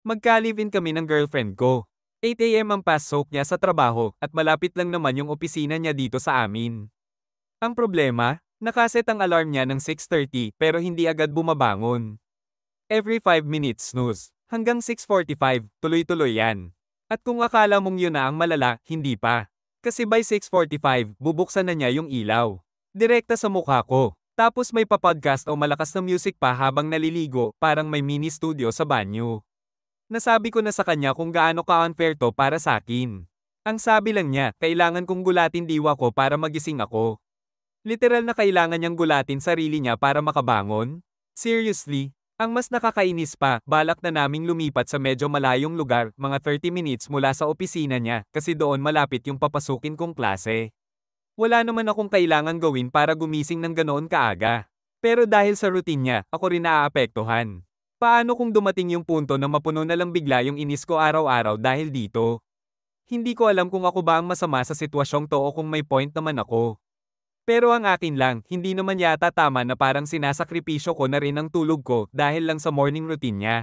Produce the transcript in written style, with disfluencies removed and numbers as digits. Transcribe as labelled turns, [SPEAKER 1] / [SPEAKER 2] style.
[SPEAKER 1] Magka-live-in kami ng girlfriend ko. 8 AM ang pasok niya sa trabaho at malapit lang naman yung opisina niya dito sa amin. Ang problema, nakaset ang alarm niya ng 6:30 pero hindi agad bumabangon. Every 5 minutes snooze. Hanggang 6:45, tuloy-tuloy yan. At kung akala mong yun na ang malala, hindi pa. Kasi by 6:45, bubuksan na niya yung ilaw. Direkta sa mukha ko. Tapos may pa-podcast o malakas na music pa habang naliligo, parang may mini studio sa banyo. Nasabi ko na sa kanya kung gaano ka-unfair to para sa akin. Ang sabi lang niya, kailangan kong gulatin diwa ko para magising ako. Literal na kailangan niyang gulatin sarili niya para makabangon? Seriously? Ang mas nakakainis pa, balak na naming lumipat sa medyo malayong lugar, mga 30 minutes mula sa opisina niya, kasi doon malapit yung papasukin kong klase. Wala naman akong kailangan gawin para gumising ng ganoon kaaga. Pero dahil sa routine niya, ako rin naaapektuhan. Paano kung dumating yung punto na mapuno na lang bigla yung inis ko araw-araw dahil dito? Hindi ko alam kung ako ba ang masama sa sitwasyong to o kung may point naman ako. Pero ang akin lang, hindi naman yata tama na parang sinasakripisyo ko na rin ang tulog ko dahil lang sa morning routine niya.